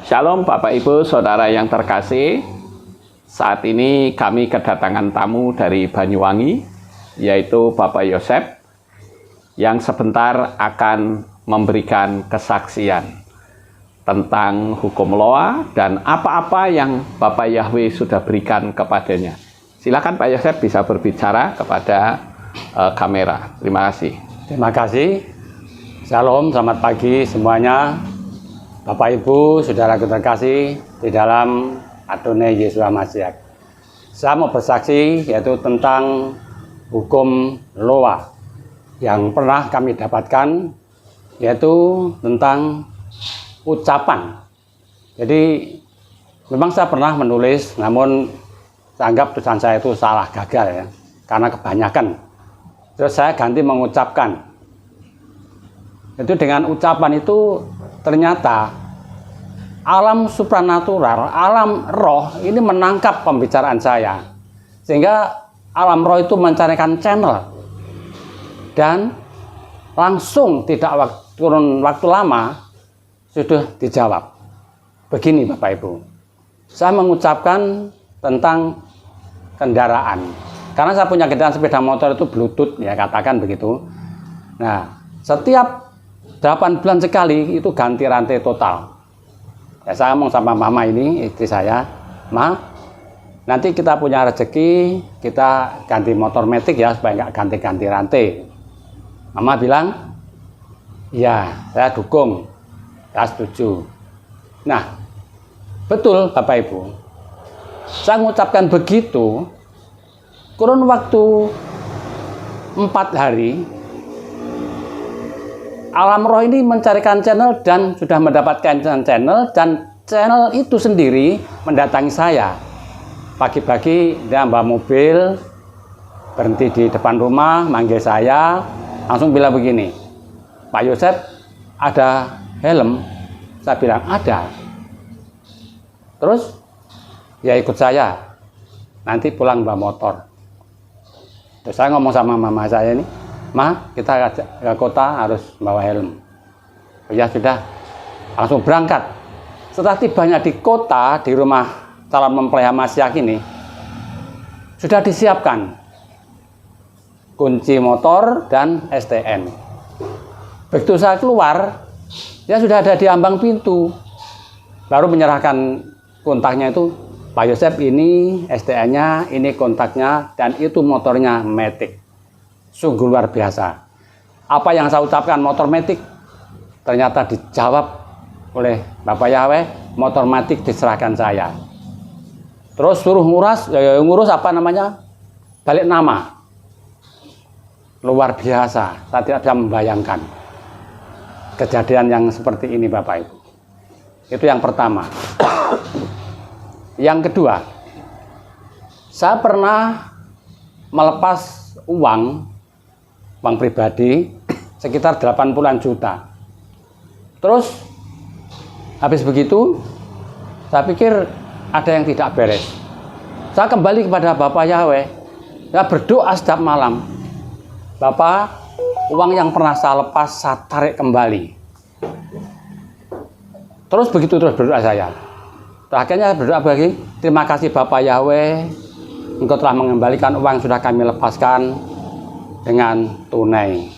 Shalom Bapak Ibu Saudara yang terkasih. Saat ini kami kedatangan tamu dari Banyuwangi, yaitu Bapak Yosef, yang sebentar akan memberikan kesaksian tentang hukum Loa dan apa-apa yang Bapak Yahweh sudah berikan kepadanya. Silakan Pak Yosef bisa berbicara kepada kamera. Terima kasih. Terima kasih. Shalom, selamat pagi semuanya. Bapak Ibu, saudaraku terkasih di dalam Adonai Yesus Masiak. Saya mau bersaksi yaitu tentang hukum Loa yang pernah kami dapatkan, yaitu tentang ucapan. Jadi memang saya pernah menulis, namun saya anggap tulisan saya itu salah, gagal ya, karena kebanyakan. Terus saya ganti mengucapkan. Itu dengan ucapan itu ternyata alam supranatural, alam roh ini menangkap pembicaraan saya. Sehingga alam roh itu mencarikan channel. Dan langsung tidak turun waktu lama sudah dijawab. Begini Bapak Ibu, saya mengucapkan tentang kendaraan. Karena saya punya kendaraan sepeda motor itu Bluetooth ya, katakan begitu. Nah, setiap 8 bulan sekali itu ganti rantai total. Ya, saya ngomong sama mama ini, istri saya, Ma, nanti kita punya rezeki, kita ganti motor metik ya, supaya nggak ganti-ganti rantai. Mama bilang, ya, saya dukung, saya setuju. Nah, betul Bapak Ibu, saya mengucapkan begitu, kurun waktu 4 hari, alam roh ini mencarikan channel dan sudah mendapatkan channel, dan channel itu sendiri mendatangi saya. Pagi-pagi dia bawa mobil, berhenti di depan rumah, manggil saya, langsung bilang begini, Pak Yosef, ada helm? Saya bilang, ada. Terus, ya ikut saya, nanti pulang bawa motor. Terus saya ngomong sama mama saya ini, Ma, kita ke kota harus bawa helm. Ya sudah, langsung berangkat. Setelah tibanya di kota, di rumah calon mempelai Masiak ini, sudah disiapkan kunci motor dan STN. Begitu saya keluar, dia sudah ada di ambang pintu. Baru menyerahkan kontaknya itu, Pak Yosef ini STN-nya, ini kontaknya, dan itu motornya Matic. Sungguh luar biasa. Apa yang saya ucapkan motor Matic ternyata dijawab oleh Bapak Yahweh, motor Matic diserahkan saya. Terus suruh ngurus apa namanya? Balik nama. Luar biasa. Saya tidak bisa membayangkan kejadian yang seperti ini Bapak Ibu. Itu yang pertama. Yang kedua, saya pernah melepas uang pribadi sekitar 80-an juta. Terus habis begitu saya pikir ada yang tidak beres. Saya kembali kepada Bapak Yahweh. Saya berdoa setiap malam. Bapak, uang yang pernah saya lepas saya tarik kembali. Terus begitu terus berdoa saya. Akhirnya berdoa bagi, terima kasih Bapak Yahweh, Engkau telah mengembalikan uang yang sudah kami lepaskan dengan tunai.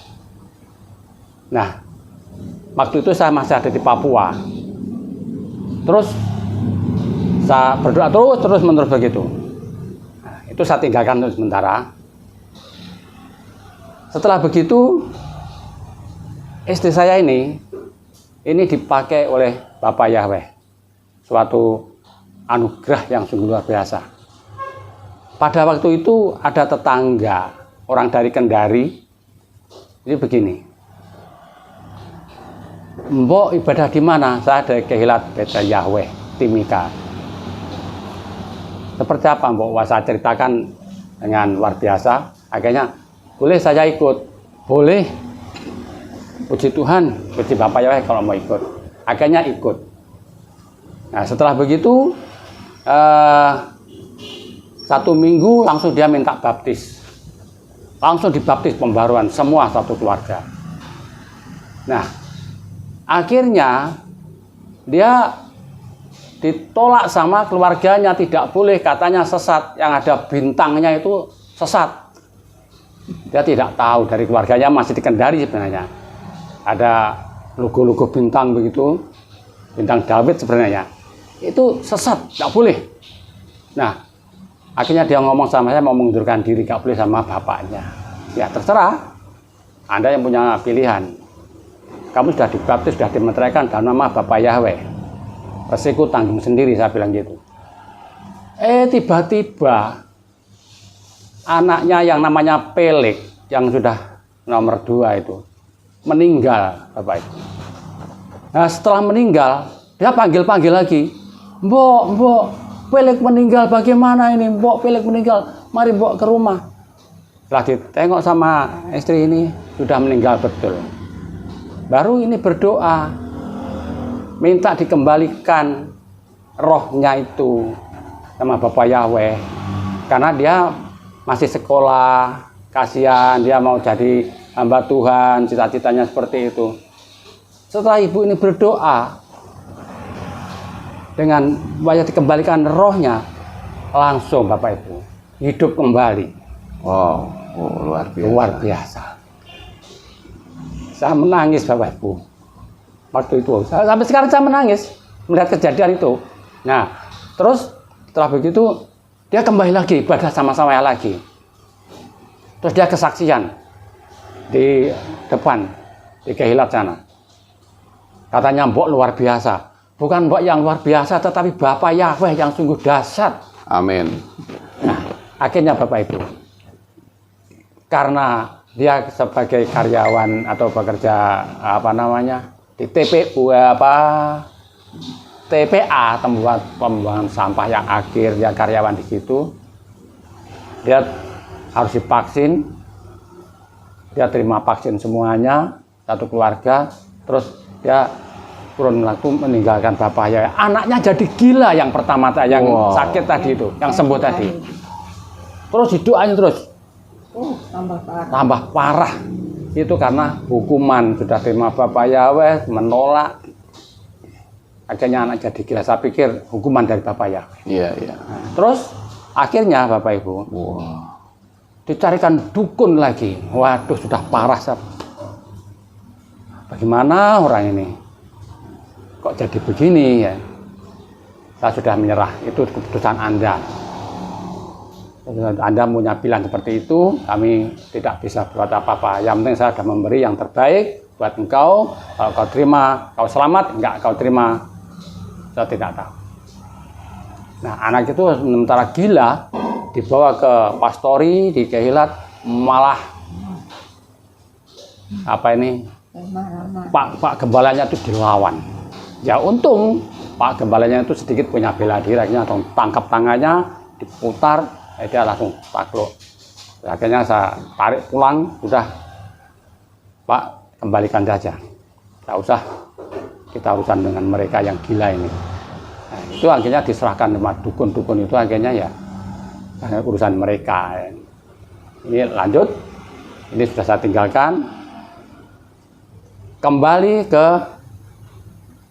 Nah, waktu itu saya masih ada di Papua. Terus saya berdoa terus menerus begitu. Nah, itu saya tinggalkan untuk sementara. Setelah begitu, istri saya ini dipakai oleh Bapak Yahweh. Suatu anugerah yang sungguh luar biasa. Pada waktu itu ada tetangga, orang dari Kendari, ini begini, Mbok ibadah di mana? Saya dari Kehilat Betel Yahweh, Timika. Seperti apa Mbok? Wah, saya ceritakan dengan luar biasa. Akhirnya, boleh saya ikut? Boleh. Puji Tuhan, puji Bapak Yahweh kalau mau ikut. Akhirnya ikut. Nah, setelah begitu, 1 minggu langsung dia minta baptis. Langsung dibaptis pembaruan semua satu keluarga. Nah, akhirnya dia ditolak sama keluarganya, tidak boleh, katanya sesat, yang ada bintangnya itu sesat. Dia tidak tahu, dari keluarganya masih di Kendari sebenarnya. Ada logo-logo bintang begitu, bintang Daud sebenarnya. Itu sesat, tidak boleh. Nah, akhirnya dia ngomong sama saya mau mengundurkan diri, tidak boleh sama bapaknya. Ya terserah, Anda yang punya pilihan. Kamu sudah dibaptis, sudah dimeteraikan dalam nama Bapak Yahweh. Resiko tanggung sendiri, saya bilang gitu. Tiba-tiba anaknya yang namanya Pelik, yang sudah nomor 2 itu, meninggal, Bapak Ibu. Nah, setelah meninggal, dia panggil-panggil lagi. Mbok, Pelik meninggal, bagaimana ini? Mbok, Pelik meninggal, mari mbok ke rumah. Setelah ditengok sama istri ini, sudah meninggal betul. Baru ini berdoa, minta dikembalikan rohnya itu sama Bapak Yahweh. Karena dia masih sekolah, kasihan, dia mau jadi hamba Tuhan, cita-citanya seperti itu. Setelah ibu ini berdoa, dengan banyak dikembalikan rohnya, langsung Bapak Ibu hidup kembali. Wow, luar biasa. Luar biasa. Saya menangis Bapak Ibu. Waktu itu, sampai sekarang saya menangis melihat kejadian itu. Nah, terus setelah begitu dia kembali lagi ibadah sama saya lagi. Terus dia kesaksian di depan di Kehilat sana. Katanya mbok luar biasa. Bukan mbok yang luar biasa, tetapi Bapak Yahweh yang sungguh dahsyat. Amin. Nah, akhirnya Bapak Ibu, karena dia sebagai karyawan atau bekerja di TPU TPA, tempat pembuangan sampah yang akhir, dia karyawan di situ. Dia harus divaksin. Dia terima vaksin semuanya, satu keluarga. Terus dia turun laku meninggalkan bapaknya. Anaknya jadi gila yang pertama, yang sakit tadi itu, yang sembuh tadi. Terus didoain terus. Tambah parah. Itu karena hukuman, sudah terima Bapak Yahweh, menolak. Akhirnya anak jadi gila. Saya pikir hukuman dari Bapak Yahweh. Iya, iya. Nah, terus akhirnya Bapak Ibu, dicarikan dukun lagi. Waduh, sudah parah. Bagaimana orang ini? Kok jadi begini ya? Saya sudah menyerah. Itu keputusan Anda. Anda punya pilihan seperti itu, kami tidak bisa buat apa-apa. Yang penting saya sudah memberi yang terbaik buat engkau. Kalau kau terima, kau selamat. Enggak kau terima, saya tidak tahu. Nah, anak itu sementara gila, dibawa ke pastori di Kehilat, malah Pak Gembalanya itu dilawan. Ya untung Pak Gembalanya itu sedikit punya bela diri, akhirnya tangkap tangannya, diputar. Dia langsung takluk. Akhirnya saya tarik pulang, udah Pak, kembalikan saja. Tidak usah kita urusan dengan mereka yang gila ini. Nah, itu akhirnya diserahkan sama dukun-dukun itu, akhirnya ya urusan mereka. Ini lanjut, ini sudah saya tinggalkan. Kembali ke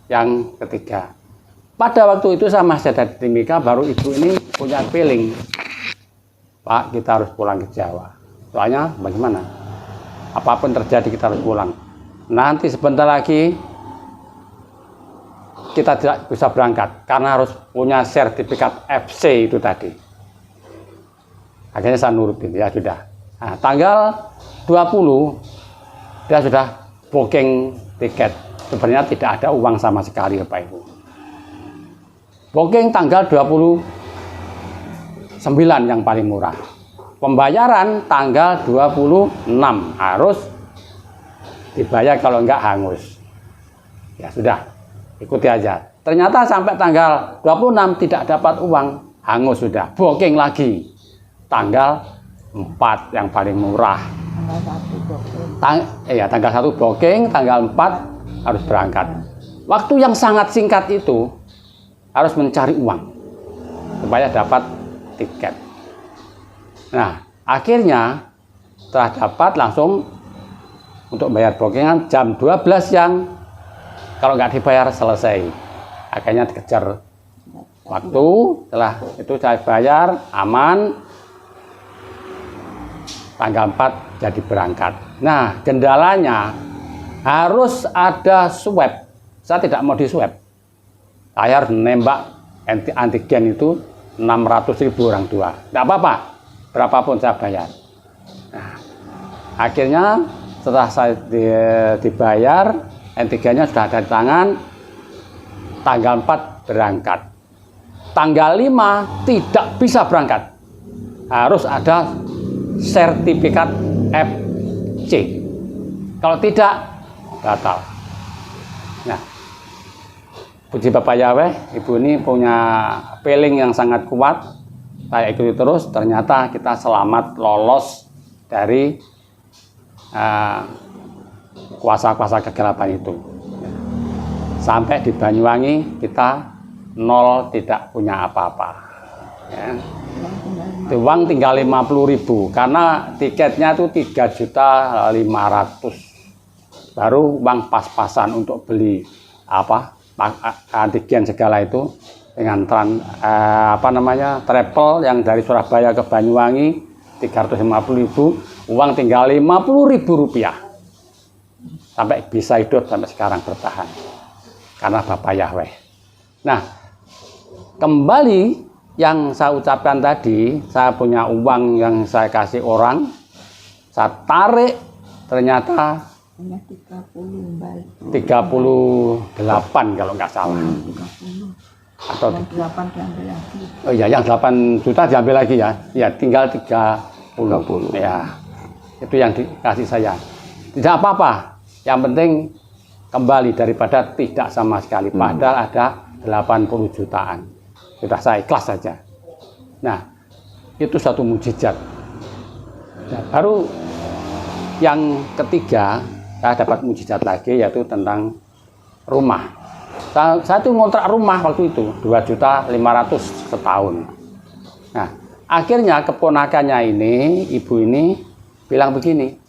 yang ketiga. Pada waktu itu saya masih ada di Timika, baru ibu ini punya feeling. Pak, kita harus pulang ke Jawa. Soalnya bagaimana? Apapun terjadi kita harus pulang. Nanti sebentar lagi kita tidak bisa berangkat karena harus punya sertifikat FC itu tadi. Akhirnya saya nurutin, ya sudah. Nah, tanggal 20 dia sudah booking tiket. Sebenarnya tidak ada uang sama sekali, Bapak Ibu. Booking tanggal 29 yang paling murah. Pembayaran tanggal 26 harus dibayar, kalau enggak hangus. Ya sudah, ikuti aja. Ternyata sampai tanggal 26 tidak dapat uang, hangus sudah. Booking lagi tanggal 4 yang paling murah. Tanggal 1 booking, tanggal 4 harus berangkat. Waktu yang sangat singkat itu harus mencari uang supaya dapat tiket. Nah, akhirnya setelah dapat langsung untuk bayar bookingan jam 12 siang. Kalau nggak dibayar selesai. Akhirnya dikejar waktu. Setelah itu saya bayar, aman. Tanggal 4 jadi berangkat. Nah, kendalanya harus ada swab. Saya tidak mau di swab. Saya harus nembak antigen itu 600.000 orang tua. Tidak apa-apa, berapapun saya bayar. Nah, akhirnya setelah saya dibayar, antigennya sudah ada di tangan, tanggal 4 berangkat. Tanggal 5 tidak bisa berangkat. Harus ada sertifikat FC. Kalau tidak, batal. Nah, puji Bapak Yahweh, Ibu ini punya feeling yang sangat kuat. Saya ikuti terus, ternyata kita selamat lolos dari kuasa-kuasa kegelapan itu. Sampai di Banyuwangi kita nol, tidak punya apa-apa. Ya. Uang tinggal 50.000 karena tiketnya itu 3.500.000. Baru uang pas-pasan untuk beli antigen segala itu dengan travel yang dari Surabaya ke Banyuwangi 350.000, uang tinggal 50.000 rupiah. Sampai bisa hidup sampai sekarang bertahan karena Bapak Yahweh. Nah, kembali yang saya ucapkan tadi, saya punya uang yang saya kasih orang, saya tarik, ternyata 38 kalau nggak salah. 30. Atau 8 diambil lagi. Oh iya, yang 8 juta diambil lagi ya. Ya, tinggal 30. Ya. Itu yang dikasih saya. Tidak apa-apa. Yang penting kembali daripada tidak sama sekali. Padahal ada 80 jutaan. Sudah saya ikhlas saja. Nah, itu satu mukjizat. Nah, baru yang ketiga, saya dapat mukjizat lagi, yaitu tentang rumah. Saya tuh ngontrak rumah waktu itu 2.500.000 setahun. Nah, akhirnya keponakannya ini, ibu ini bilang begini,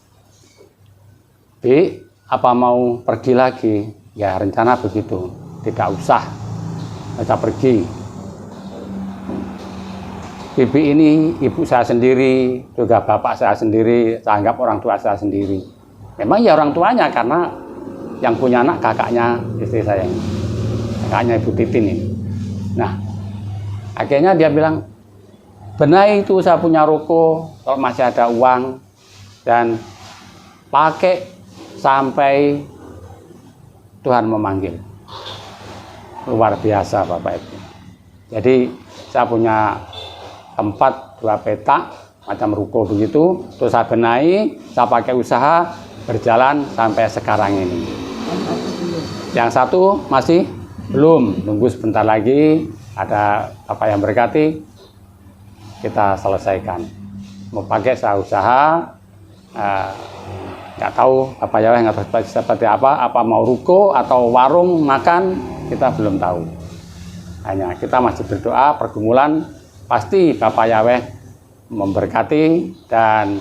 "Bi, apa mau pergi lagi?" Ya, rencana begitu. Tidak usah pergi. Bibi ini ibu saya sendiri, juga bapak saya sendiri, saya anggap orang tua saya sendiri. Memang ya orang tuanya, karena yang punya anak kakaknya istri saya, kakaknya Ibu Titin ini. Nah, akhirnya dia bilang, benahi itu saya punya ruko, kalau masih ada uang, dan pakai sampai Tuhan memanggil. Luar biasa Bapak Ibu. Jadi saya punya tempat 2 petak macam ruko begitu, terus saya benahi, saya pakai usaha, berjalan sampai sekarang ini. Yang satu masih belum, nunggu sebentar lagi ada apa yang berkati, kita selesaikan. Mau pakai saya usaha, nggak tahu apa ya, nggak tahu seperti apa mau ruko atau warung makan, kita belum tahu. Hanya kita masih berdoa, pergumulan pasti Bapak Yahweh memberkati dan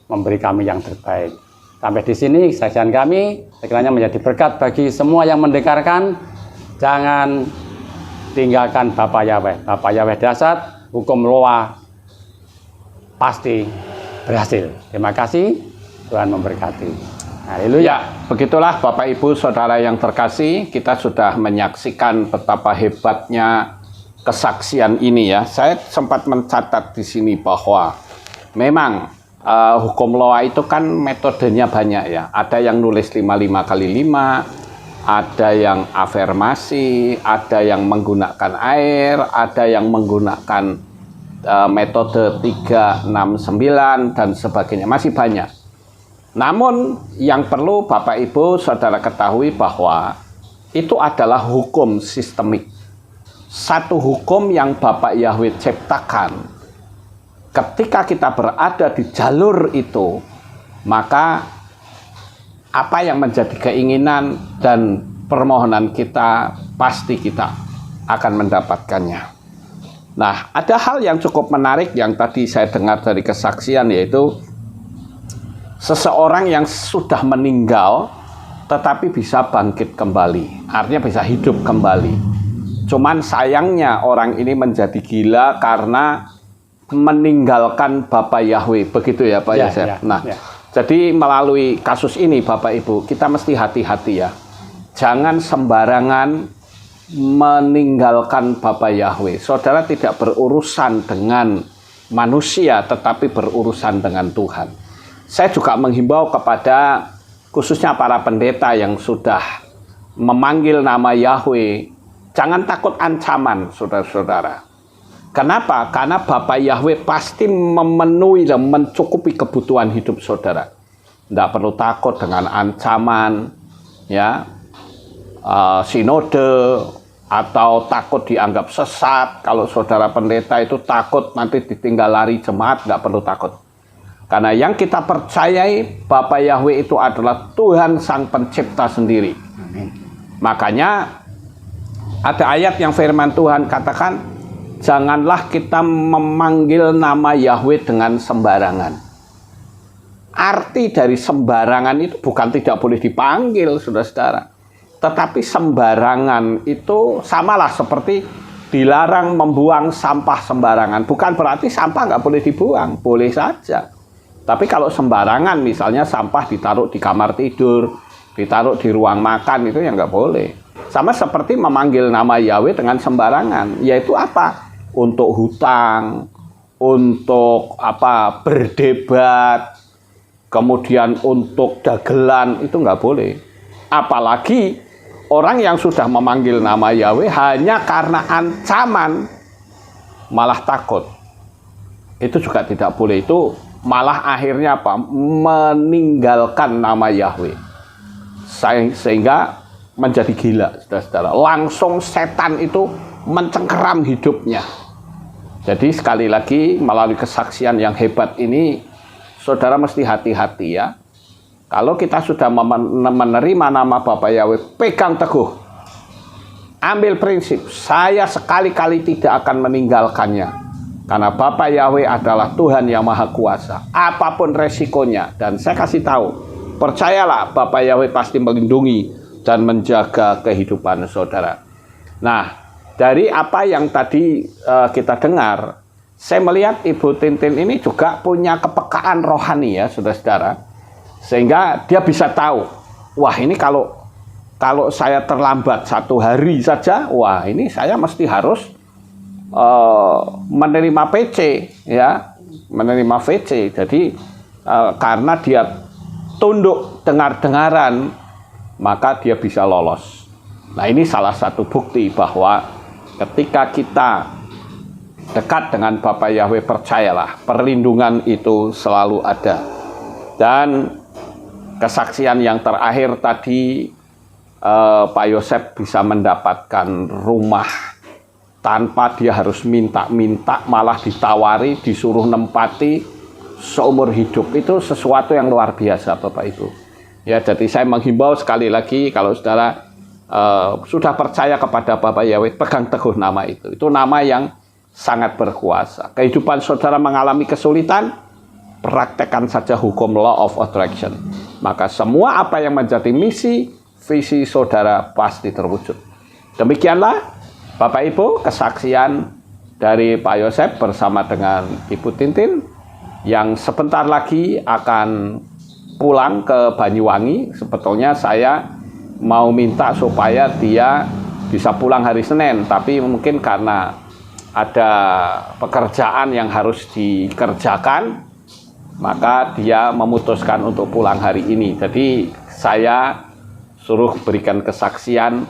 memberi kami yang terbaik. Sampai di sini sajian kami, sekiranya menjadi berkat bagi semua yang mendengarkan. Jangan tinggalkan Bapak Yahweh. Bapak Yahweh dahsyat, hukum Loa pasti berhasil. Terima kasih, Tuhan memberkati. Haleluya. Ya, begitulah Bapak Ibu Saudara yang terkasih, kita sudah menyaksikan betapa hebatnya kesaksian ini ya. Saya sempat mencatat di sini bahwa memang hukum Loa itu kan metodenya banyak ya. Ada yang nulis 55x5, ada yang afirmasi, ada yang menggunakan air, ada yang menggunakan metode 369 dan sebagainya. Masih banyak. Namun yang perlu Bapak Ibu Saudara ketahui bahwa itu adalah hukum sistemik. Satu hukum yang Bapak Yahweh ciptakan. Ketika kita berada di jalur itu, maka apa yang menjadi keinginan dan permohonan kita, pasti kita akan mendapatkannya. Nah, ada hal yang cukup menarik yang tadi saya dengar dari kesaksian, yaitu seseorang yang sudah meninggal tetapi bisa bangkit kembali, artinya bisa hidup kembali. Cuman sayangnya orang ini menjadi gila karena meninggalkan Bapak Yahweh. Begitu ya Pak Ya, Yosef? ya, Nah, ya. jadi melalui kasus ini Bapak Ibu, kita mesti hati-hati ya. Jangan sembarangan meninggalkan Bapak Yahweh. Saudara tidak berurusan dengan manusia, tetapi berurusan dengan Tuhan. Saya juga menghimbau kepada khususnya para pendeta yang sudah memanggil nama Yahweh, jangan takut ancaman, saudara-saudara. Kenapa? Karena Bapak Yahweh pasti memenuhi dan mencukupi kebutuhan hidup saudara. Tidak perlu takut dengan ancaman, ya, sinode, atau takut dianggap sesat. Kalau saudara pendeta itu takut nanti ditinggal lari jemaat, nggak perlu takut. Karena yang kita percayai Bapak Yahweh itu adalah Tuhan Sang Pencipta sendiri. Makanya ada ayat yang firman Tuhan katakan, janganlah kita memanggil nama Yahweh dengan sembarangan. Arti dari sembarangan itu bukan tidak boleh dipanggil, saudara-saudara. Tetapi sembarangan itu samalah seperti dilarang membuang sampah sembarangan. Bukan berarti sampah nggak boleh dibuang, boleh saja. Tapi kalau sembarangan, misalnya sampah ditaruh di kamar tidur, ditaruh di ruang makan, itu yang nggak boleh. Sama seperti memanggil nama Yahweh dengan sembarangan, yaitu apa? Untuk hutang, untuk apa? Berdebat, kemudian untuk dagelan, itu nggak boleh. Apalagi orang yang sudah memanggil nama Yahweh hanya karena ancaman malah takut. Itu juga tidak boleh. Itu malah akhirnya apa? Meninggalkan nama Yahweh. Sehingga menjadi gila, saudara-saudara. Langsung setan itu mencengkeram hidupnya. Jadi sekali lagi melalui kesaksian yang hebat ini, saudara mesti hati-hati ya. Kalau kita sudah menerima nama Bapak Yahweh, pegang teguh. Ambil prinsip, saya sekali-kali tidak akan meninggalkannya. Karena Bapak Yahweh adalah Tuhan yang Maha Kuasa. Apapun resikonya. Dan saya kasih tahu, percayalah Bapak Yahweh pasti melindungi dan menjaga kehidupan saudara. Nah, dari apa yang tadi kita dengar, saya melihat Ibu Tintin ini juga punya kepekaan rohani ya, saudara-saudara. Sehingga dia bisa tahu, wah ini kalau saya terlambat 1 hari saja, wah ini saya mesti harus menerima PC ya, menerima VC. Jadi karena dia tunduk dengar-dengaran, maka dia bisa lolos. Nah ini salah satu bukti bahwa ketika kita dekat dengan Bapak Yahweh, percayalah perlindungan itu selalu ada. Dan kesaksian yang terakhir tadi, Pak Yosef bisa mendapatkan rumah tanpa dia harus minta-minta, malah ditawari, disuruh nempati seumur hidup. Itu sesuatu yang luar biasa Bapak Ibu. Ya, jadi saya menghimbau sekali lagi, kalau saudara sudah percaya kepada Bapak Yahweh, pegang teguh nama itu. Itu nama yang sangat berkuasa. Kehidupan saudara mengalami kesulitan, praktekkan saja hukum law of attraction. Maka semua apa yang menjadi misi, visi saudara pasti terwujud. Demikianlah Bapak Ibu kesaksian dari Pak Yosef bersama dengan Ibu Tintin yang sebentar lagi akan pulang ke Banyuwangi. Sebetulnya saya mau minta supaya dia bisa pulang hari Senin, tapi mungkin karena ada pekerjaan yang harus dikerjakan, maka dia memutuskan untuk pulang hari ini. Jadi saya suruh berikan kesaksian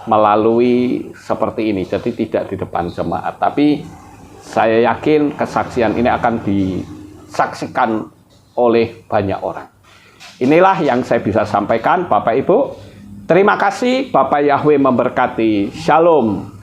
melalui seperti ini. Jadi tidak di depan jemaat. Tapi saya yakin kesaksian ini akan disaksikan oleh banyak orang. Inilah yang saya bisa sampaikan Bapak Ibu. Terima kasih, Bapak Yahweh memberkati. Shalom.